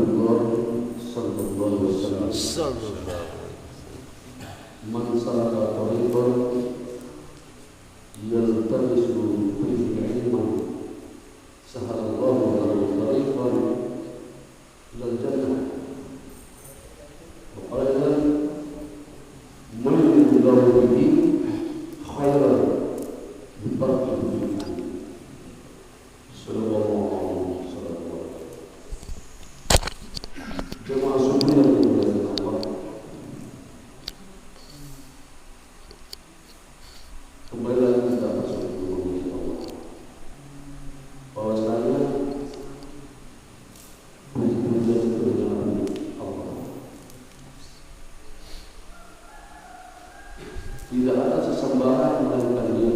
Rasulullah sallallahu alaihi wasallam, man salaka tariqan yaltamisu fihi ilman sahalallahu lahu tariqan ilal jannah wa qala man yuridu bihi khairan yufaqihu sallallahu alaihi wasallam. Jemaah subuh yang dimuliakan Allah, kembali lagi kita masuk ke rumah Allah, bahwasanya puji-pujian itu dengan Allah. Tidak ada sesembahan melainkan Dia.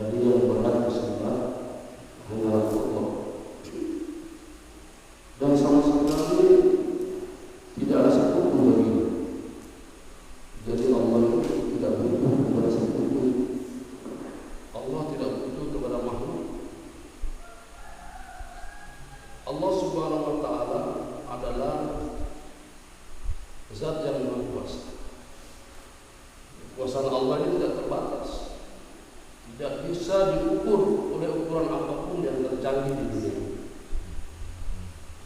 Jadi yang berhak disembah hanyalah Allah. Dan sama sekali tidak ada sekutu baginya. Jadi Allah itu tidak butuh kepada sekutu. Allah tidak butuh kepada makhluk. Allah Subhanahu wa Ta'ala adalah Zat yang Maha Kuasa. Kekuasaan Allah ini tidak terbatas, tidak bisa diukur oleh ukuran apapun yang tercanggih di dunia.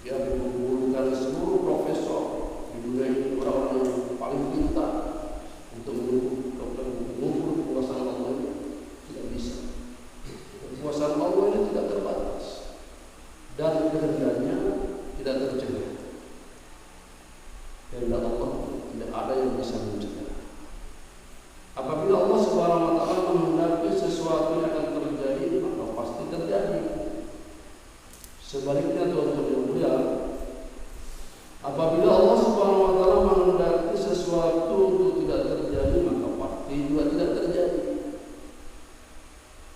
Dia mengumpulkan seluruh profesor di dunia ini, orang-orang yang paling pintar, untuk mengukur kekuasaan Allah ini tidak bisa. Kekuasaan Allah ini tidak terbatas dan kehendaknya tidak tercegah. Kehendak Allah tidak ada yang bisa mencegah. Apabila Allah Subhanahu wa Ta'ala menghendaki sesuatu yang akan terjadi, maka pasti terjadi. Sebaliknya tuan-tuan yang mulia, apabila Allah Subhanahu wa Ta'ala menghendaki sesuatu untuk tidak terjadi, maka pasti juga tidak terjadi.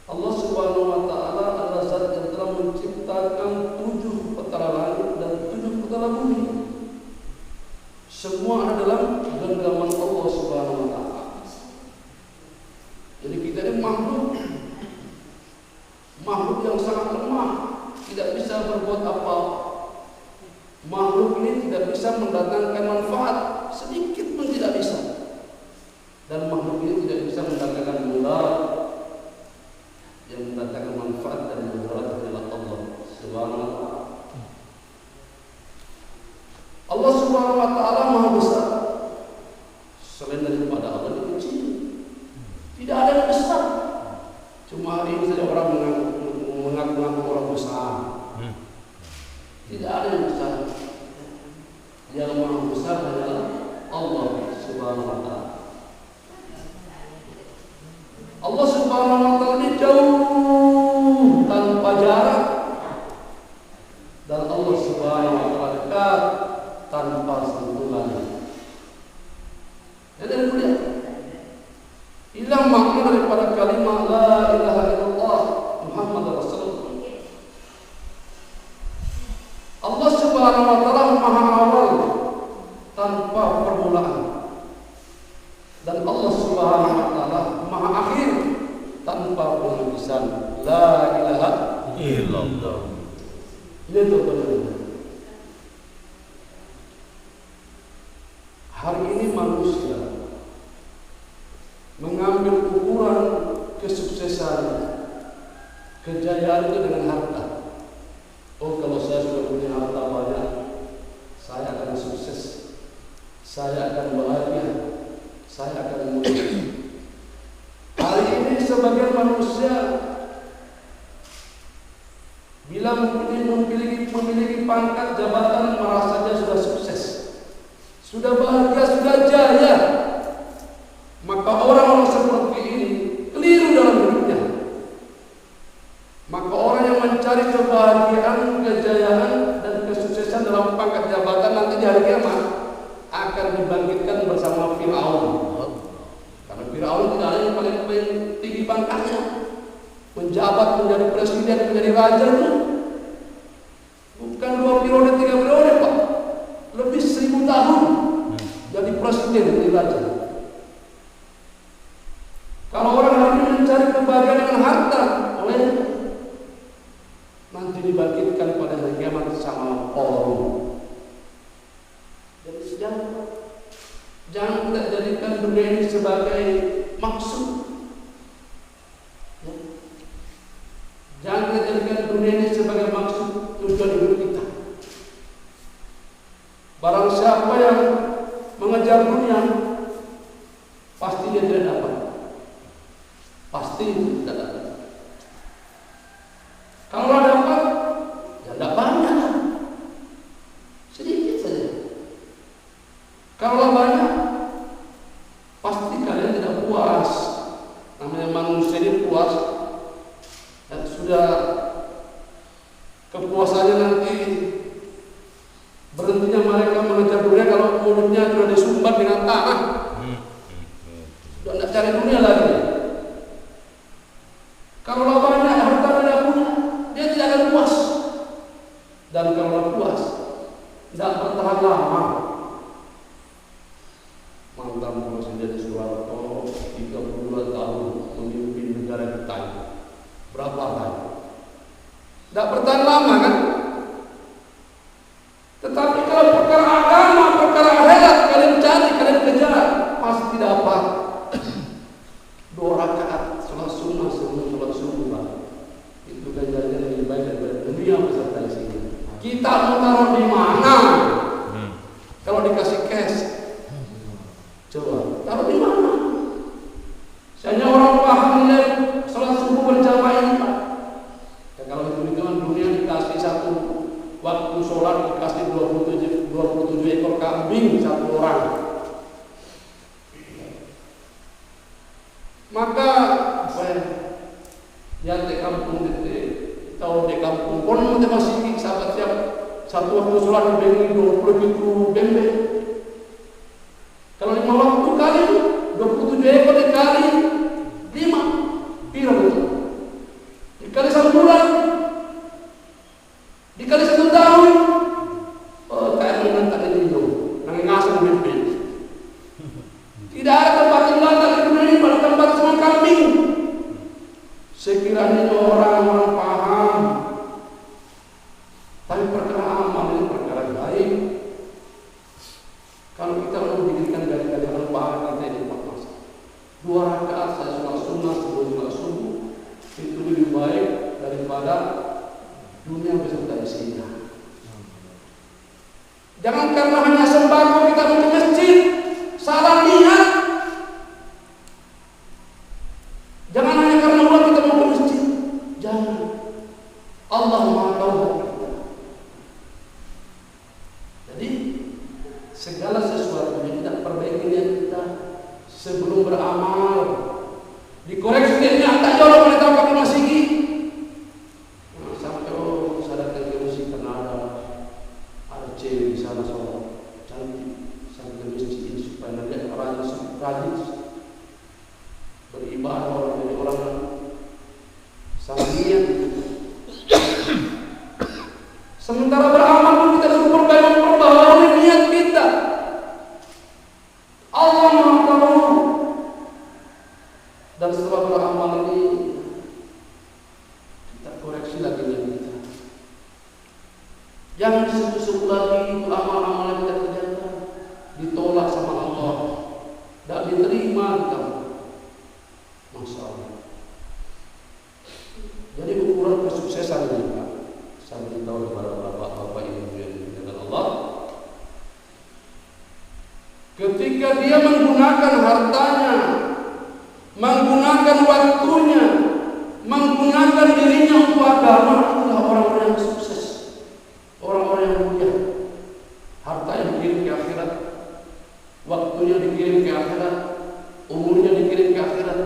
Allah Subhanahu wa Ta'ala adalah Zat yang telah menciptakan 7 petala langit dan 7 petala bumi. Semua ada dalam genggaman Allah Subhanahu wa Ta'ala. Jadi kita ini makhluk yang sangat lemah, tidak bisa berbuat apa-apa. Makhluk ini tidak bisa mendatangkan manfaat, sedikit pun tidak bisa. Dan makhluk ini tidak bisa mendatangkan mudarat. Yang mendatangkan manfaat dan mudarat adalah Allah Subhanahu wa Ta'ala. Allah Subhanahu wa Ta'ala Maha Besar. Selain daripada Allah ini kecil. Tidak ada yang besar. Cuma hari ini saja orang mengaku-ngaku orang besar. Tidak ada yang besar. Yang Maha Besar adalah Allah Subhanahu wa Ta'ala. Allah Subhanahu wa Ta'ala ini jauh tanpa jarak, dan Allah Subhanahu wa Ta'ala dekat tanpa sentuhan. Jadi mulia. Hilang makna daripada kalimat la ilaha illallah Muhammad Rasulullah. Allah Subhanahu wa Ta'ala Maha awal tanpa permulaan, dan Allah Subhanahu wa Ta'ala Maha akhir tanpa penghabisan. La ilaha illallah. Ini benar. Hari ini manusia mengambil ukuran kesuksesan, kejayaan itu dengan harta. Oh, kalau saya sudah punya harta banyak, saya akan sukses, saya akan bahagia, saya akan mulia. Hari ini sebagian manusia bila memiliki pangkat jabatan, merasa dia sudah sukses, sudah bahagia, sudah jaya. Maka orang-orang seperti ini keliru dalam hidupnya. Maka orang yang mencari kebahagiaan, kejayaan, dan kesuksesan dalam pangkat jabatan nanti di hari kiamat akan dibangkitkan bersama Fir'aun. Karena Fir'aun tidak ada yang paling tinggi pangkatnya, menjabat menjadi presiden, menjadi raja itu bukan 2 periode, 3 periode, Pak. Lebih 1000 tahun jadi presiden, jadi raja. Kalau orang hari ini mencari kebahagiaan dengan harta, oleh nanti dibangkitkan pada hari kiamat sama Qarun. Jangan kita jadikan dunia ini sebagai maksud. Ya. Jangan kita jadikan dunia ini sebagai maksud tujuan hidup kita. Barang siapa yang mengejar dunia, pasti dia tidak dapat. Pasti tidak dapat. Kalau dapat, ya tidak banyak, sedikit saja. Kalau banyak, pasti kalian tidak puas. Namanya manusia ini puas, dan sudah kepuasannya nanti berhentinya mereka mengejar dunia kalau mulutnya sudah disumbat dengan tanah. Sudah tidak cari dunia lagi. Kalau banyak harta dia punya, dia tidak akan puas. Dan kalau puas, tidak bertahan lama. Mantan Presiden Soeharto 32 tahun memimpin negara kita. Berapa banyak? Tidak bertahan lama kan? Tetapi kalau perkara agama, perkara akhirat kalian cari, kalian kejar, pasti dapat. 2 rakaat sholat sunnah sebelum sholat subuh, itu ganjarannya lebih baik daripada dunia beserta isinya. Kita mau taruh di mana? Kalau dikasih cash, coba taruh di mana? Hanya orang paham nilai sholat subuh berjamaah ini, Pak. Ya, kalau hitung-hitungan dunia dikasih satu waktu sholat dikasih 27 ekor kambing satu orang. Maka ya di kampung atau di kampung pun masih sahabat siap satu waktu sholat dibagi 20 itu bembe. Kalau 5 waktu kali 27 ekor dikali 5 pira betul. Dikali 1 bulan, dikali 1 tahun, oh kayak menantang ini dulu, ngasih bembe. Tidak ada tempat tinggal di dunia ini pada tempat semua kambing. Sekiranya orang-orang paham, tapi perkara amal ini perkara baik. Kalau kita mau didirikan dari orang paham kita ini 4 masa. 2 rakaat saya sholat sunnah sebelum sholat subuh itu lebih baik daripada dunia beserta isinya. Jangan karena hanya sembako kita pergi masjid, salah niat. Jangan hanya karena uang kita mau ke masjid. Jangan. Allah Maha tahu. Jadi segala sesuatu yang kita perbaiki niat kita sebelum beramal. Dikoreksi niatnya, tak jauh boleh tahu kami masih gigi. Nah, sampai sadar ke masjid karena ada cewek di sana sholat cantik, sampai masjid supaya nanti rajin beribadah orang salah niat. Sementara beramal pun kita suruh perbaharui niat kita. Allah Maha tahu. Dan setelah beramal ini kita koreksi lagi niat kita. Jangan disebut-sebut lagi amal-amal yang kita kerjakan ditolak sama Allah, tidak diterima kita. Masya Allah. Jadi ukuran kesuksesan ini, Pak, saya beritahu kepada bapak-bapak ibu yang dimuliakan Allah, ketika dia menggunakan hartanya, menggunakan waktunya, menggunakan dirinya untuk agama, itulah orang-orang yang sukses, orang-orang yang mulia. Harta yang dikirim ke akhirat, waktunya dikirim ke akhirat, umurnya dikirim ke akhirat.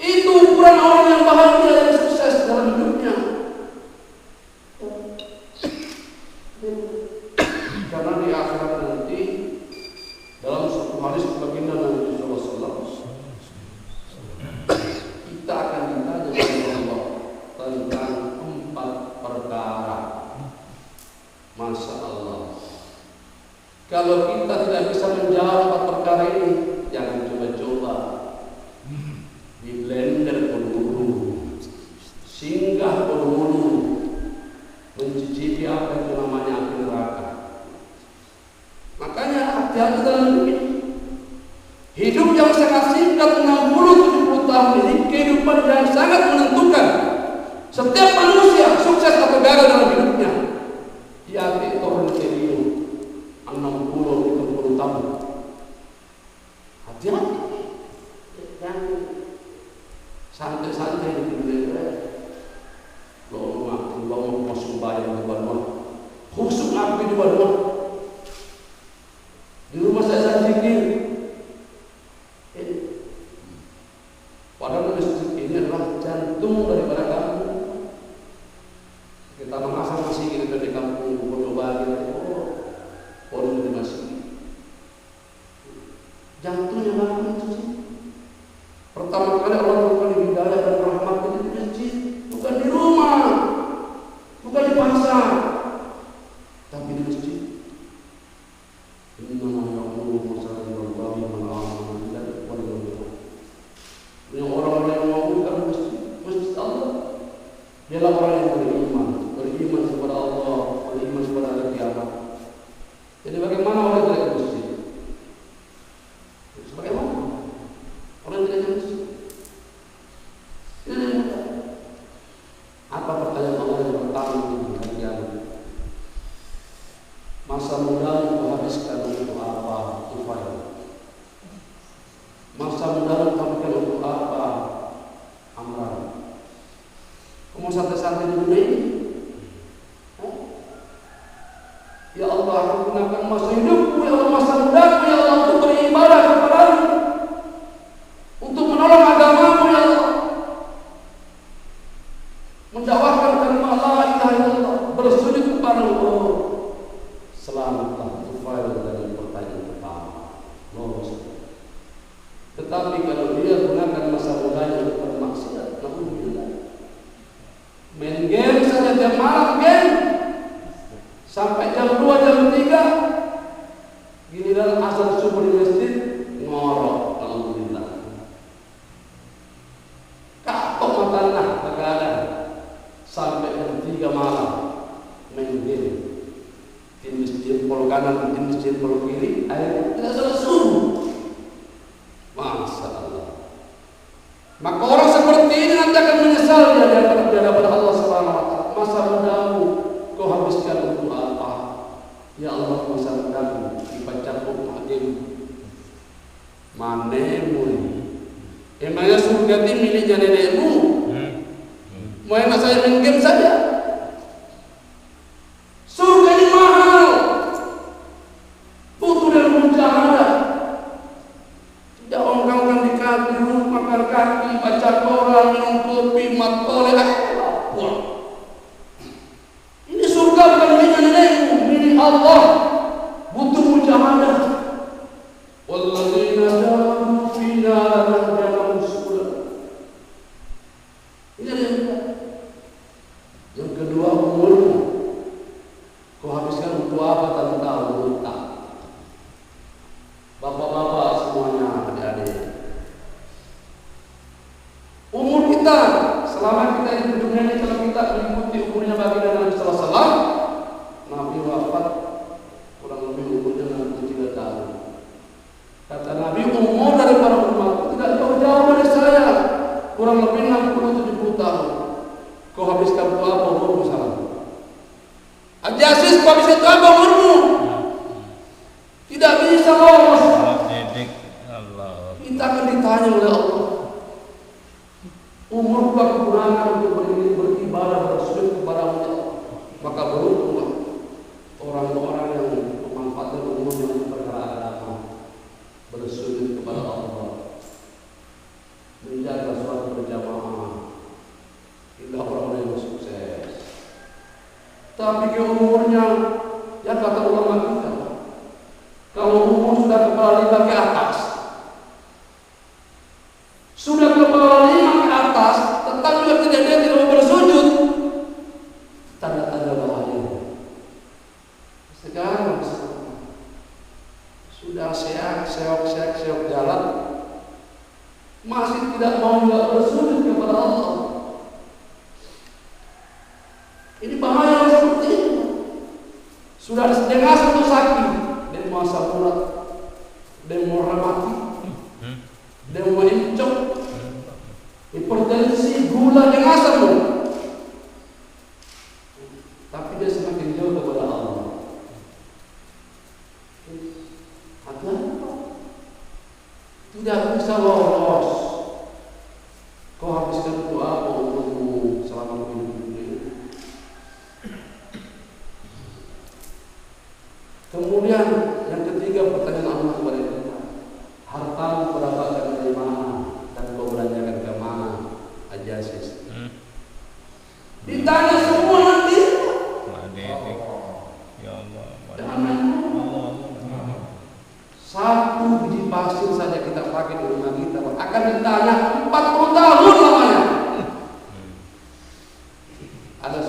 Itu ukuran orang yang bahagia dan sukses dalam hidupnya. Karena di akhirat nanti dalam satu hadis baginda Nabi sallallahu alaihi wasallam kita akan ditanya oleh Allah tentang 4 perkara. Masya Allah. Kalau kita tidak bisa menjawab 4 perkara ini, jangan coba-coba. Di blender pun dulu, singgah pun dulu, mencicipi apa itu namanya api neraka. Makanya hati hati dalam dunia. Hidup yang sangat singkat 60-70 tahun ini kehidupan yang sangat menentukan. Setiap manusia sukses atau gagal dalam hidupnya. Yaitu orang hidup 60-70 tahun. Hati-hati. Santai-santai di dunia. Lo mau masuk bayang di bawah. Khusuk api di bawah. Di rumah saya zikir. Padahal masjid ini adalah jantung daripada kamu. Kita mengasah masih kita di kampung berdoa orang di masjid. Jantungnya mana itu sih? Pertama kali Allah memberi hidayah dan rahmat di masjid, bukan di rumah, bukan di pasar, tapi di masjid. Inna ya'muru masajid Allah man amana billahi wal yawmil akhir. Yang orang yang mau bukan masjid Allah, dialah orang yang beriman kepada Allah, beriman kepada hari kiamat. Jadi bagaimana orang tidak ke masjid? Bagaimana orang tidak ke masjid? Ini apa pertanyaan Allah yang pertama di hari kiamat? Masa muda yang habiskan untuk apa? Tufail. Masa muda habiskan untuk apa? Amran. Kamu santai-santai di dunia ini? Ya Allah, aku gunakan masa hidupku, ya Allah, masa mudaku, ya Allah, untuk beribadah kepadamu, untuk menolong agamamu, ya Allah, mendakwahkan kalimat la ilaha illallah, bersujud kepadamu. Oh, selamatlah Tufail dari pertanyaan pertama. Lolos. Tetapi kalau dia gunakan masa mudanya untuk bermaksiat, alhamdulillah. Main game saja tiap malam game sampai jam 2 jam 3, giliran azan subuh di masjid ngorok, alhamdulillah. Kapok makanlah begadang sampai jam 3 malam main game. Tim masjid pol kanan, tim masjid pol kiri, akhirnya tidak salah subuh. Masya Allah. Maka orang seperti ini nanti akan menyesal di hadapan Allah Subhanahu wa taala. Masa mudamu kau habiskan untuk apa? Ya Allah, masa mudamu dibaca untuk game. Manemu ini? Emangnya surga ini miliknya nenekmu? Mau enak saya main game saja? Surga ini mahal. Butuh dalam mujahadah. Tidak ongkang-ongkang di kaki, makan kaki, baca koran, minum kopi, matoleh, pulang. Ini surga bukan milik nenekmu, milik Allah. Butuh mujahadah. Walladzina jahadu fina lanahdiyannahum subulana. Ini ada yang kedua, umurmu. Kau habiskan untuk apa? Tentang utang. Bapak-bapak semuanya, adik-adik. Umur kita selama kita di dunia ini, kalau kita mengikuti umurnya baginda Nabi sallallahu alaihi wasallam, Nabi wafat kurang lebih umurnya 63 tahun. Kata Nabi, umur dari para umat tidak jauh-jauh dari saya, kurang lebih 60-70 tahun. Kau habiskan untuk apa umurmu salam? Haji Aziz, kau habiskan untuk apa umurmu? Tidak bisa lolos. Kita akan ditanya oleh Allah. Umur aku gunakan untuk beribadah, bersujud kepada Allah. Maka beruntunglah orang-orang yang memanfaatkan umurnya untuk perkara agama, bersujud kepada Allah, menjaga suatu berjamaah. Inilah orang-orang yang sukses. Tapi ke umurnya, ya kata ulama kita, kalau umur sudah kepala 5 ke atas, sudah kepala 5 ke atas, tetap juga dia tidak mau bersujud, tanda-tanda bahaya. Sekarang sudah seok jalan, masih tidak mau juga bersujud kepada Allah. Ini bahaya seperti ini. Sudah dengar satu sakit dari masa muda, demo ramati, demo incok, hipertensi, gula dan asam. Tapi dia semakin jauh kepada Allah. Tidak bisa lolos. Kau habiskan doa untukmu selama hidup ini. Kemudian yang ketiga, pertanyaan Allah kepada kita, hartamu kau dapatkan dari mana dan kau belanjakan ke mana? Ajasis. Ditanya semua nanti. Ya Allah. Jangan. Satu biji pasir saja kita pakai di rumah kita akan ditanya 40 tahun lamanya. Ada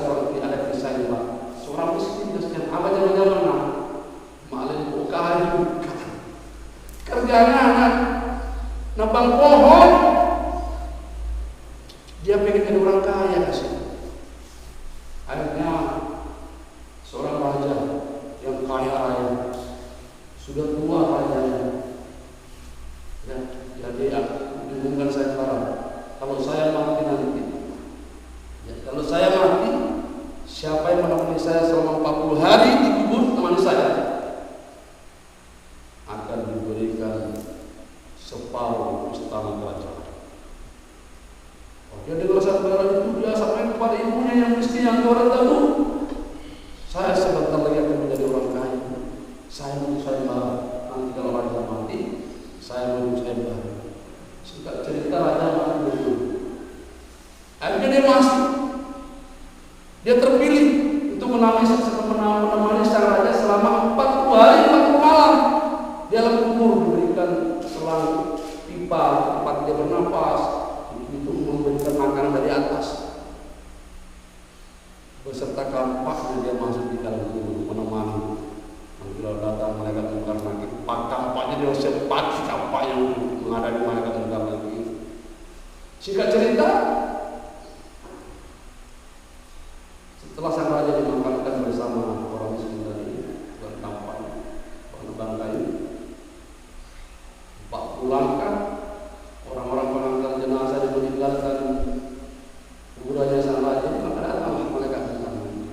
kisahnya Pak, seorang miskin yang apa zaman malah buka kerjanya nebang pohon, dia pengen jadi orang kaya kasih. Akhirnya seorang raja yang kaya raya, sudah tua rajanya, ya, jadi hubungkan saya sekarang. Kalau saya mati nanti, ya, kalau saya mati, siapa yang menemani saya selama 40 hari di kubur temani saya akan diberikan separuh istana kerajaan. Dia dengar saudara itu, dia sampaikan kepada ibunya yang miskin yang orang tahu, saya sebentar lagi akan menjadi orang kaya. Saya mau saya nanti kalau raja mati, saya mau saya baru. Singkat cerita raja mati dulu. Akhirnya dia masuk. Dia terpilih untuk menemani sang raja selama 40 hari 40 malam. Di dalam kubur diberikan selang pipa tempat dia bernapas, untuk memberikan makanan dari atas. Beserta kampaknya dia masuk di dalam kubur menemani. Bila datang malaikat mungkar nakir, kampaknya dia sepati kampaknya untuk menghadapi malaikat mungkar nakir. Singkat cerita, setelah sang raja dimakamkan bersama orang miskin tadi dan kampaknya, penebang kayu, 40 langkah, orang-orang pengangkat jenazah meninggalkan kuburannya sang raja, maka datanglah malaikat mungkar nakir.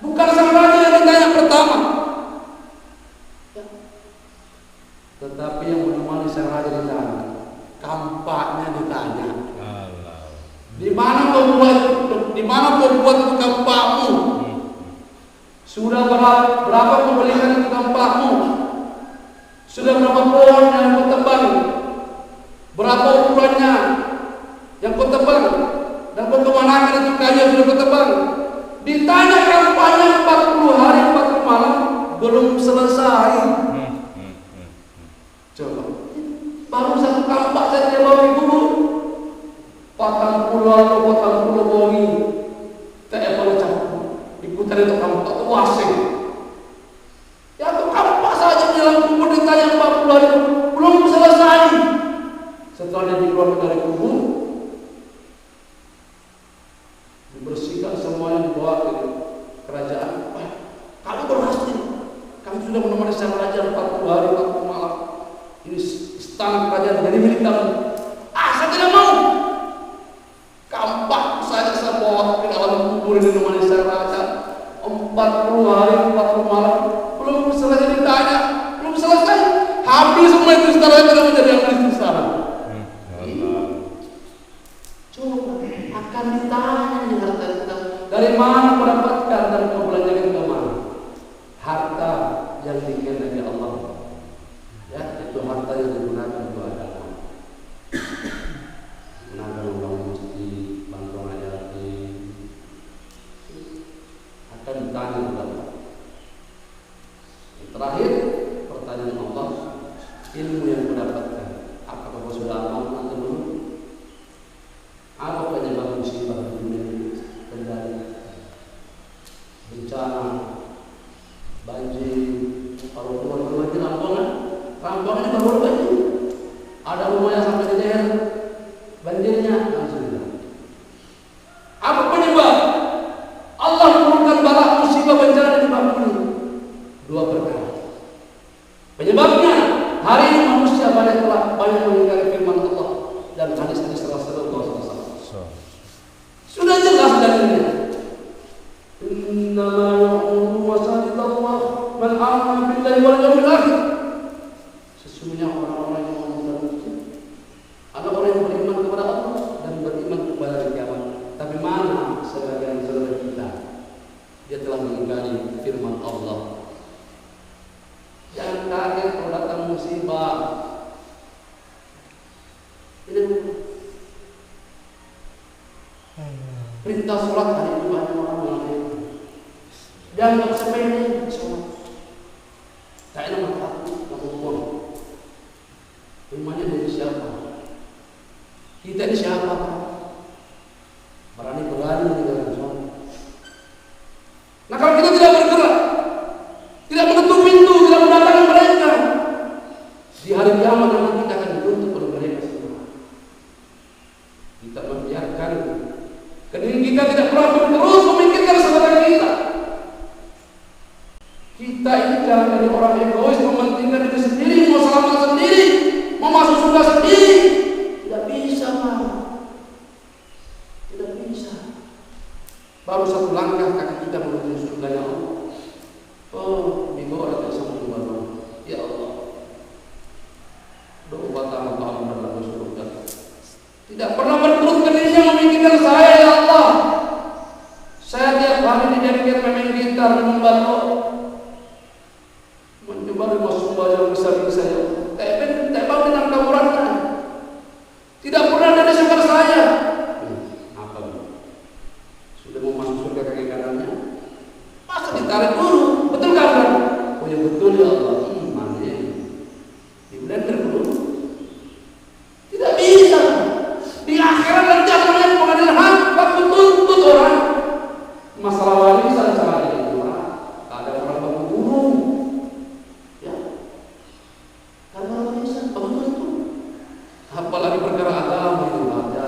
Bukan sang raja yang ditanya pertama, tetapi yang menemani sang raja ditanya, kampaknya ditanya. Di mana kau buat itu kampakmu? Sudah berapa kau belikan itu kampakmu? Sudah berapa pohon yang kau tebang? Berapa ukurannya yang kau tebang? Dan kau kemanakan itu kayu yang sudah kau tebang? Ditanya kampaknya 40 hari 40 malam belum selesai. Coba, baru satu kampak saja bawa ibu, potong pulau bongi, tak boleh campur. Ibu tadi itu kampak itu wasing. Ya itu kampak saja dalam kubur ditanya 40 hari belum selesai. Setelah dia dikeluarkan dari kubur, dibersihkan semuanya, dibawa ke kerajaan. Kami berhasil, kami sudah menemani sang raja 40 hari 40 malam. Ini istana kerajaan jadi milik kamu. Saya tidak mau. Kampak saja saya bawa ke dalam kubur ini menemani sang raja 40 hari 40 malam belum selesai ditanya, belum selesai. Habis semua itu istana tidak menjadi yang istana. Coba akan ditanya nih harta kita dari mana kau dapatkan dan kau belanjakan ke mana? Harta yang dikehendaki Allah. Ya, itu harta yang digunakan untuk agama. Gunakan bangun masjid, bantuan yatim. Akan ditanya kepada. Terakhir, pertanyaan Allah, ilmu yang kau dapatkan, apakah kau sudah amalkan atau belum? Apa penyebab musibah di dunia ini? Kendali, bencana, banjir. Kalau rumah-rumah rampongan ini baru banjir. Ada rumahnya sampai di leher, banjirnya langsung hilang. Apa penyebab? Allah menurunkan bala musibah bencana di bumi ini. Dua perkara. Penyebabnya ya'muru masajidallah man amana billahi wal yawmil akhir. Sesungguhnya orang-orang yang membangun masjid adalah orang yang beriman kepada Allah dan beriman kepada hari kiamat. Tapi mana sebagian saudara kita, dia telah mengingkari firman Allah. Jangan kaget kalau datang musibah. Ini perintah sholat hari ini banyak orang melakukan. Jangan sepele sholat. Tak enak takut, takut uang. Imannya dari siapa? Kita ini siapa? Berani di dalam sholat. Nah kalau kita tidak bergerak, tidak mengetuk pintu, tidak mendatangkan mereka, di hari kiamat nanti kita akan dituntut oleh mereka semua. Kita membiarkan, karena kita tidak pernah terus memikirkan saudara kita. Kita ini jangan jadi orang egois, mementingkan diri sendiri, mau selamat sendiri, mau masuk surga sendiri. Tidak bisa, Pak. Tidak bisa. Baru satu langkah kaki kita menuju surga ya Allah. Oh, di bawah ada sama baru. Ya Allah. Doa tamu dalam surga. Tidak pernah berteruskan dirinya memikirkan saya ya Allah. Saya tiap hari dijadikan pemain gitar membantu. Mencoba masuk yang besar-besar ya. Tak mau dengan kamurannya. Tidak pernah ada sekitar saya. Apa bu? Sudah mau masuk surga kaki kanannya? Masa ditarik dulu? Betul kan? Oh ya betul ya Allah. Mana ini? Di blender dulu. Tidak bisa. Di akhirat nanti akan ada pengadilan hak. Waktu tuntut orang. Masalah wali salah itu. Tak ada orang baku burung. Ya. Karena orang bisa. Bagus itu. Apalagi perkara agama itu ada.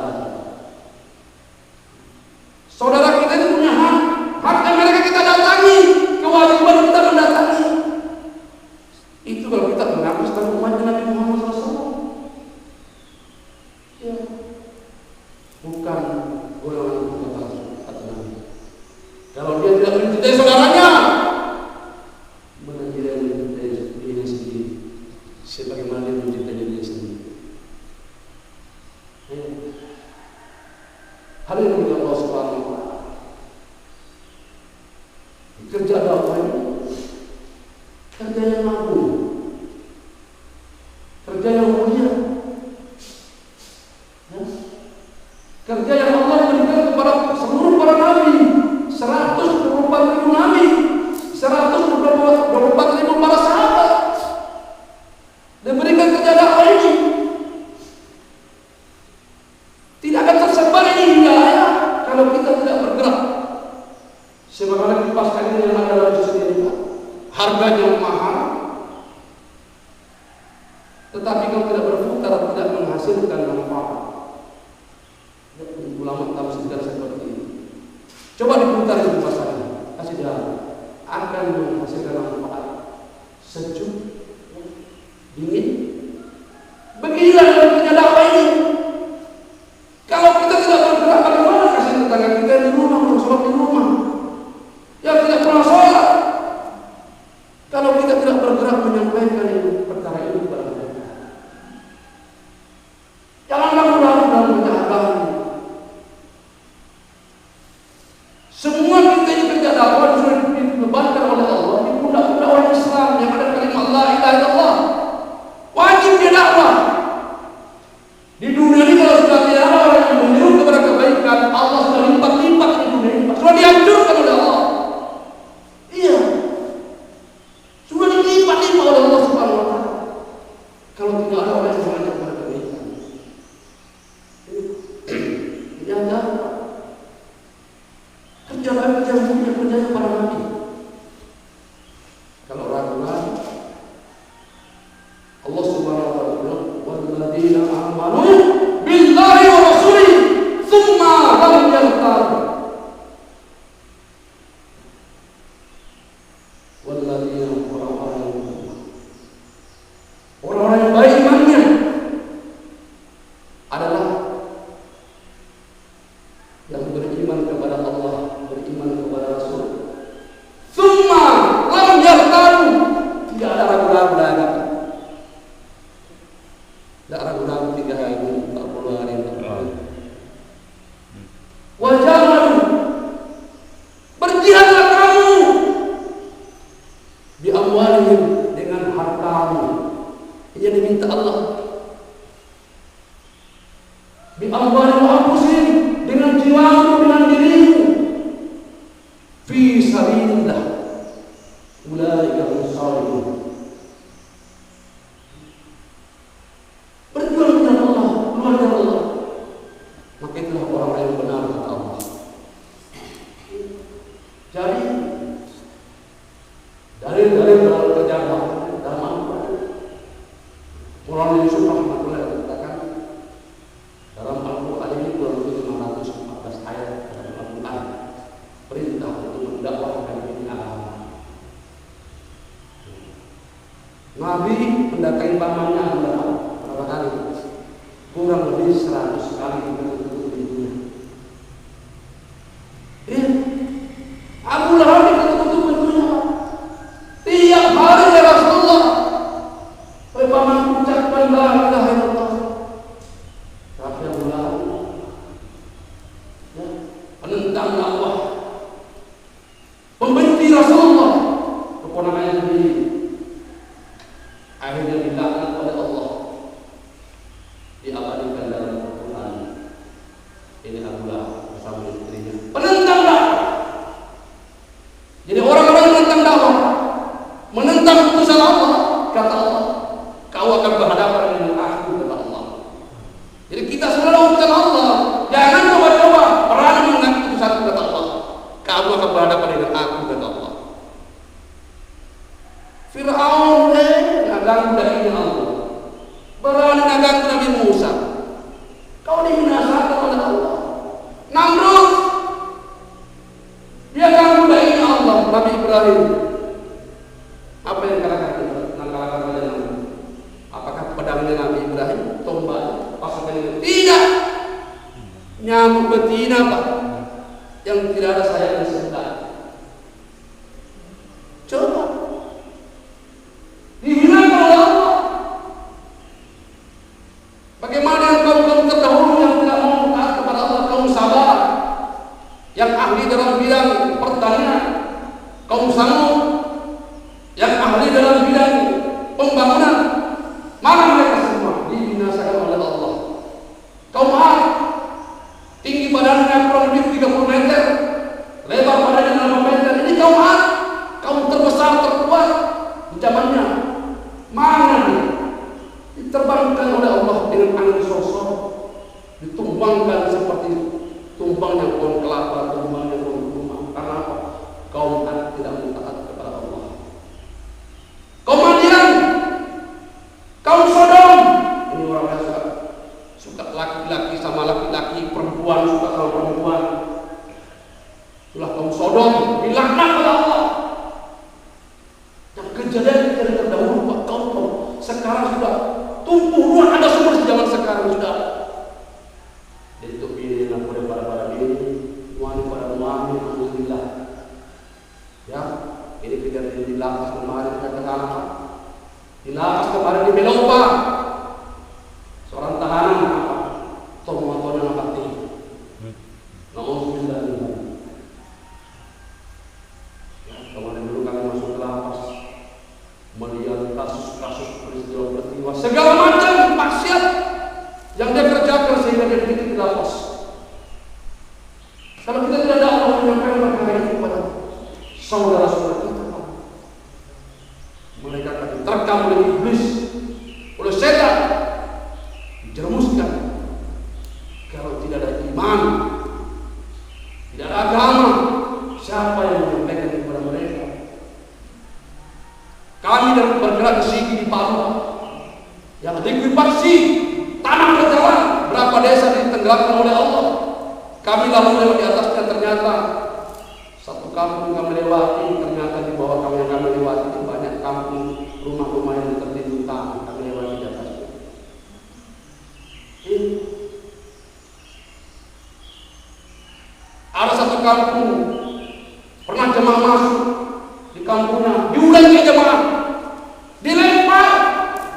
Saudara kita itu punya hak. Haknya mereka kita datangi. Kewajiban kita mendatangi. Itu kalau kita mengaku sebagai umat Nabi Muhammad SAW. Ya. Bukan golongan kata Nabi. Kalau dia tidak mencintai saudaranya, mana dia mencintai diri sendiri? Sebagaimana dia mencintai diri sendiri. Hadirin Allah Subhanahu wa taala. Kerja dakwah ini kerja yang agung, kerja yang mulia, ya. Kerja yang Allah berikan kepada seluruh para nabi, 124.000 nabi, 124.000 para sahabat, diberikan kerja dakwah ini. Tidak akan tersebar ini hidayah kalau kita tidak bergerak. Sebagaimana dipaskan ini yang ada dalam sendiri, harganya mahal, tetapi kalau tidak berputar tidak menghasilkan manfaat. Ulama tafsirkan seperti ini. Coba diputar di pasangan, kasih jalan, akan menghasilkan manfaat. Sejuk, dingin. Beginilah dalam kerja dakwah ini. Kalau kita tidak bergerak, bagaimana kasih tetangga kita di rumah, sholat di rumah, yang tidak pernah sholat? Kalau kita tidak bergerak menyampaikan itu perkara ini kepada mereka, janganlah ragu dalam menjalankan. Semua kita ini kerja dakwah sudah dibebankan oleh Allah di pundak-pundak orang Islam yang ada kalimat la ilaha illallah. Wajib dia dakwah. Di dunia ini kalau sudah tidak ada orang yang menyuruh kepada kebaikan, Allah sudah lipat-lipat di dunia ini. Sudah dihancurkan oleh Allah. Iya. Sudah dilipat-lipat oleh Allah Subhanahu wa taala. Kalau tidak ada orang yang mengajak kepada kebaikan. Ini ada kerja kerjanya para nabi. Kalau ragu-ragu, Allah Subhanahu wa taala bilang, "Walladzina amanu billahi wa rasulihi tsumma lam yartabu." Walladzina orang-orang yang baik imannya adalah yang beriman kepada Allah, beriman kepada Rasul. perintah Allah. Bi amwalihim wa anfusihim, dengan jiwamu, dengan dirimu. Fi sabilillah. Ulaika hum salihun. Berjuang dengan Allah, keluarga Allah. Maka itulah orang yang benar kata Allah. Jadi dari dalam kerjaan dalam Al-Quran, Maulana Yusuf rahmatullah katakan dalam Al-Quran ini kurang lebih 514 ayat dalam Al-Quran perintah untuk mendakwahkan ini agama. Nabi mendatangi pamannya berapa kali? Kurang lebih 100 kali bertutur di dunia. Abu Lahab ditutup pintunya. Tiap hari ya Rasulullah, oleh paman ucapkan la ilaha illallah. Tapi Abu Lahab penentang dakwah, pembenci Rasulullah, keponakannya sendiri. Akhirnya dilaknat oleh Allah, diabadikan dalam Al-Quran. Ini Abu Lahab bersama istrinya penentang dakwah. Jadi orang-orang yang menentang dakwah, menentang putusan Allah, kata Allah, kau akan berhadapan dengan aku, kata Allah. Jadi kita selalu putusan Allah, jangan coba-coba berani menentang putusan, kata Allah. Kamu akan berhadapan dengan aku, kata Allah. Fir'aun nagang dari Allah, berani nagang Nabi Musa. Kau dibinasakan oleh Allah. Namrud, dia ganggu dari Allah. Nabi Ibrahim, apa yang kalahkan oleh Nabi? Apakah pedangnya Nabi Ibrahim tombak pasukan? Tidak, nyamuk betina Pak, yang tidak ada sayapnya sebentar. Coba dihinakan oleh Allah. Bagaimana yang kaum terdahulu yang tidak mau taat kepada Allah, kaum sabar yang ahli dalam bidang pertanian, kaum Samud yang ahli dalam bidang pembangunan, mana mereka semua dibinasakan oleh Allah. Kaum Ad, tinggi badannya kurang lebih 30 meter, lebar badannya 6 meter. Ini kaum Ad, kaum terbesar terkuat di zamannya. Mana dia? Diterbangkan oleh Allah dengan angin sosok, ditumbangkan seperti tumbangnya pohon kelapa, tumbangnya pohon kurma. Karena apa? Kaum Ad tidak taat kepada Allah. Kaum Madian, kaum Sodom, ini orang yang suka laki-laki sama laki-laki, perempuan suka sama perempuan. Itulah kaum Sodom, dilaknat oleh Allah. Yang kejadian terdahulu Pak, kaum sekarang sudah tumbuh ruang, ada sumber di zaman sekarang sudah. Itu pilih yang boleh pada diri, wanita pada muami, alhamdulillah. Ya, ini kejadian di lapas kemarin kita tangkap. Di lapas kemarin di Belopa, seorang tahanan tomotonya mati. Alhamdulillah. Ya, kemarin dulu kami masuk ke lapas, melihat kasus-kasus peristiwa-peristiwa segala macam maksiat yang dia kerjakan sehingga dia dibikin di lapas. Kalau kita tidak ada Allah menyampaikan perkara itu kepada saudara-saudara kita, mereka akan diterkam oleh iblis, oleh setan, dijerumuskan. Kalau tidak ada iman, tidak ada agama, siapa yang menyampaikan kepada mereka? Kami dalam bergerak ke sini di Papua, yang likuifaksi tanah berjalan, berapa desa ditenggelamkan oleh Allah. Kami lalu lewat di atasnya, ternyata satu kampung kami lewati, ternyata di bawah kami yang kami lewati itu banyak kampung, rumah-rumah yang tertimbun tanah, kami lewati di atasnya. Ada satu kampung pernah jemaah masuk di kampungnya, diulangi jemaah, dilempar,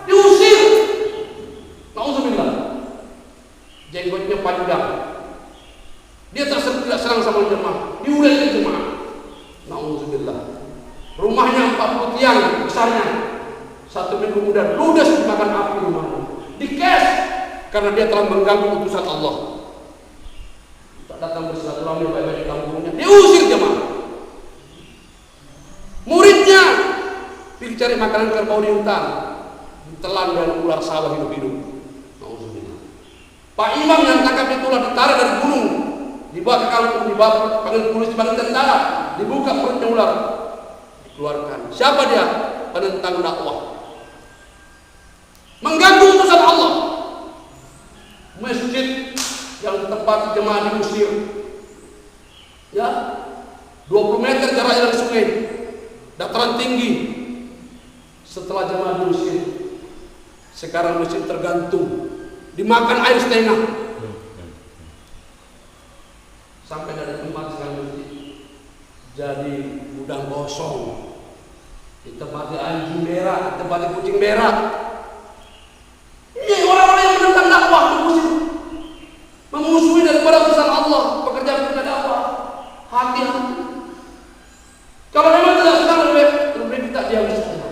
diusir. Nauzubillah, jenggotnya panjang, dia tidak senang sama jemaah, diulangi jemaah. Nauzubillah, rumahnya 40 tiang besarnya, 1 minggu kemudian ludes dimakan api rumahnya, dikes karena dia telah mengganggu utusan Allah. Tak datang bersilaturahmi baik-baik di kampungnya, diusir jemaah. Muridnya pergi cari makanan kerbau di hutan, ditelan dan ular sawah hidup-hidup. Pak Imam yang tangkap itu ditarik dari gunung, dibawa ke kampung, dibawa panggil polisi, panggil tentara, dibuka perutnya ular, dikeluarkan. Siapa dia? Penentang dakwah, mengganggu utusan Allah. Masjid yang tempat jemaah diusir, ya, 20 meter jaraknya dari sungai, dataran tinggi. Setelah jemaah diusir, sekarang masjid tergantung, dimakan air setengah. Sampai dari tempat sekarang masjid jadi gudang kosong. Ditempati anjing berak, ditempati kucing berak. Ini orang-orang yang menentang dakwah, memusuhi daripada urusan Allah, pekerjaan kita dakwah. Hati-hati. Kalau memang tidak suka, lebih kita diam saja.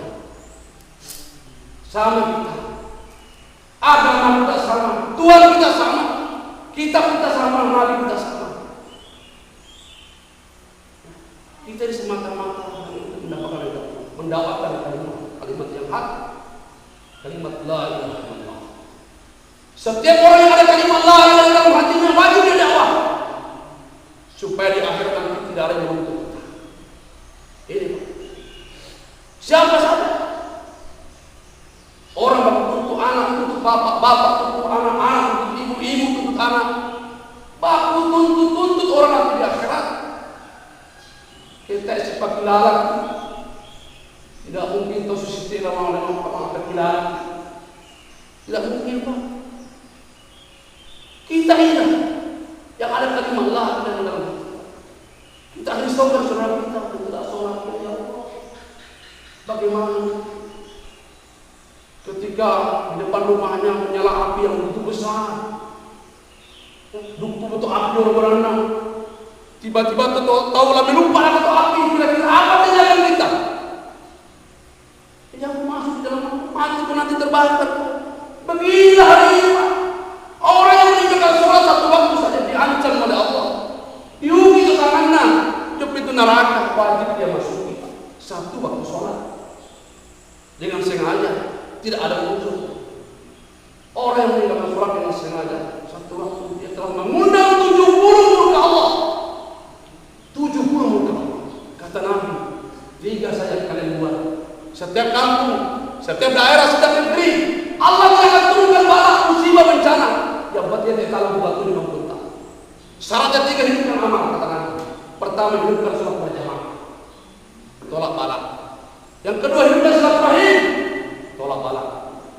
Sama kita, agama kita sama, Tuhan kita sama, kitab kita sama, nabi kita sama. Kita di semata-mata mendakwakan kalimat yang hak, kalimat la ilaha illallah. Setiap orang yang ada kalimat la ilaha illallah dalam hatinya wajib dia dakwah, supaya di akhir nanti tidak ada yang menuntut kita. Ini siapa saja orang bapak tuntut anak, tuntut bapak, bapak tuntut anak, anak tuntut ibu, ibu tuntut anak, baku tuntut orang nanti di akhirat. Kita sepak lalat, tidak mungkin tahu susiti lama-lama terkilat, tidak mungkin Pak. Kita ini yang ada kalimat Allah dan dalam kita risaukan saudara kita tidak sholat, ya Allah. Bagaimana ketika di depan rumahnya menyala api yang begitu besar, betul-betul api orang berenang, tiba-tiba tahu lah lupa atau api, kira-kira apa tindakan kita? Yang masuk dalam mati itu nanti terbakar. Beginilah hari ini Pak. Orang yang meninggalkan sholat 1 waktu saja diancam oleh Allah. Diuji ke tangannya, ke pintu neraka, wajib dia masuk 1 waktu sholat. Dengan sengaja, tidak ada unsur. Orang yang meninggalkan sholat dengan sengaja 1 waktu, dia telah mengundang 70 murka Allah. 70 murka Allah. Kata Nabi, 3 saja kalian buat. Setiap kampung, setiap daerah, setiap negeri, Allah akan turunkan bala, musibah, bencana yang buat dia ditalang batu di mahkota. Syaratnya 3 hidupkan amal, kata Nabi. Pertama, hidupkan sholat berjamaah, tolak bala. Yang kedua, hidupkan silaturahim, tolak bala.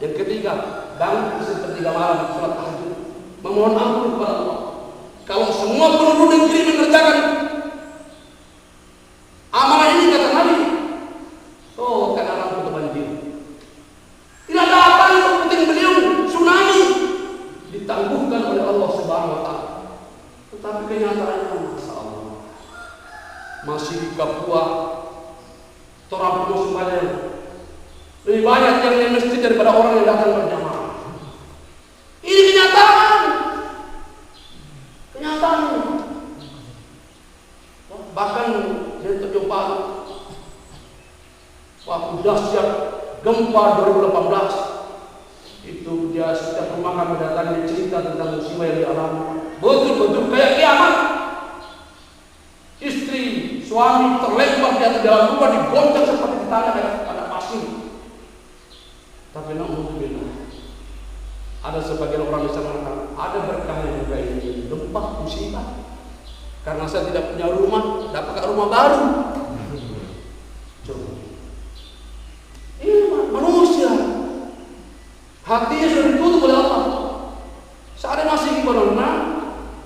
Yang ketiga, bangun sepertiga malam, sholat tahajud, memohon ampun kepada Allah. Kalau semua penduduk negeri mengerjakan amalan ini, kata Nabi, oh, kan alam itu banjir. Tidak ada apa yang penting beliau, tsunami ditangguhkan oleh Allah Subhanahu wa Ta'ala. Tetapi kenyataannya, Masya Allah, masih di Papua, Torabu semuanya lebih banyak yang di masjid daripada orang yang datang berjamaah. Ini kenyataan. Bahkan saya terjumpa waktu dahsyat gempa 2018 itu, dia setiap rumah kami datangi cerita tentang musibah yang dialami. Betul-betul kayak kiamat. Istri, suami terlempar di atas dalam rumah, digoncang seperti di tanah ada pasir. Tapi alhamdulillah, ada sebagian orang bisa mengatakan ada berkahnya juga ini gempa musibah. Karena saya tidak punya rumah, dapat rumah baru. Coba. Ini manusia, hatinya sudah ditutup oleh Allah. Saat dia masih berona,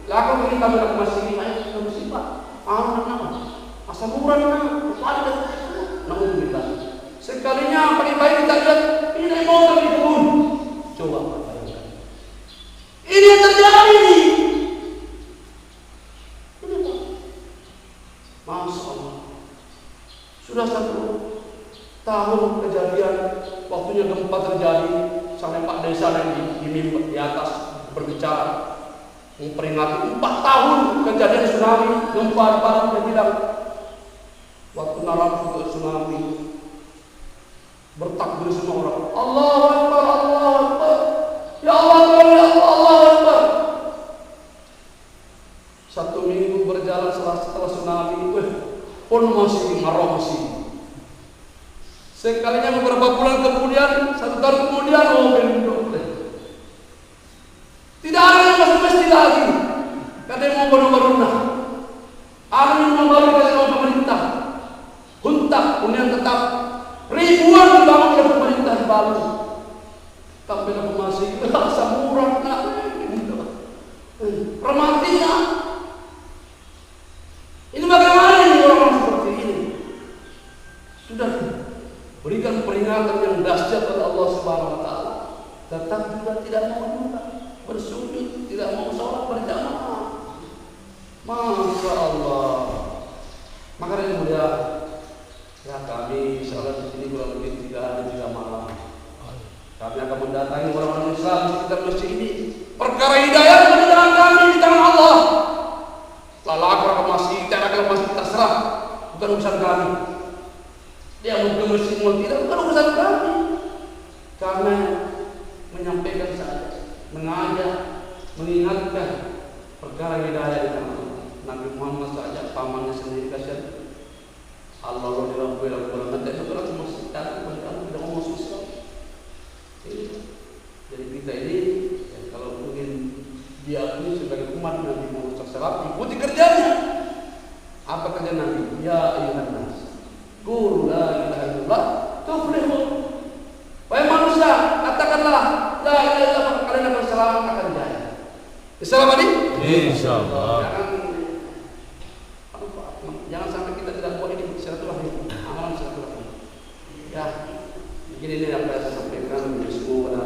lakukan kita berlaku masih kita musibah. Asal murah ada. Alhamdulillah. Sekalinya pagi-pagi kita lihat ini motor di kebun. Coba bayangkan. Ini yang terjadi nih. Ini Masya Allah. Sudah 1 Tahun kejadian waktunya gempa terjadi, sampai Pak Desa yang di atas berbicara memperingati 4 tahun kejadian tsunami, gempa di Palu dan bilang waktu nalar juga tsunami, bertakbir semua orang, Allahu Akbar, Allahu Akbar, ya Allah, ya Allah, Allahu Akbar. 1 minggu berjalan setelah tsunami, pun masih marah masih. Sekalinya beberapa bulan kemudian, 1 tahun kemudian, tidak ada yang masuk masjid lagi. Katanya mau baru-baruna. Ada yang baru kasih sama pemerintah. Huntak, kemudian tetap ribuan dibangun oleh pemerintah di Palu. Tapi apa masih samurah nak, rematinya. Ini bagaimana ini orang seperti ini? Sudah berikan peringatan yang dahsyat oleh Allah Subhanahu wa taala, tetap juga tidak mau juga bersujud, tidak mau sholat berjamaah. Masya Allah. Makanya mulia, ya kami sholat di sini kurang lebih 3 hari 3 malam. Kami akan mendatangi orang-orang Islam di sekitar masjid ini. Perkara hidayah di tangan kami, di tangan Allah. Lalakar ke masjid, tidak ke masjid, terserah, bukan urusan kami. Dia mau ke masjid mau tidak, bukan urusan kami. Karena menyampaikan saja, mengajak, mengingatkan perkara hidayah di tangan Allah. Nabi Muhammad saja pamannya sendiri kasihan. Allah nanti setelah masjid kamu tidak mau masuk Islam. Jadi kita ini ya, kalau ingin diakui sebagai umat Nabi Muhammad SAW, ikuti kerjanya. Apa kerja Nabi? Ya ayyuhan nas, qul la ilaha illallah tuflihu. Wahai manusia, katakanlah la ilaha illallah, kalian akan selamat, akan jaya. Islam ini? Insyaallah. Jangan sampai kita tidak buat ini silaturahmi, amalan silaturahmi. Ya, begini ini yang saya sampaikan. Semoga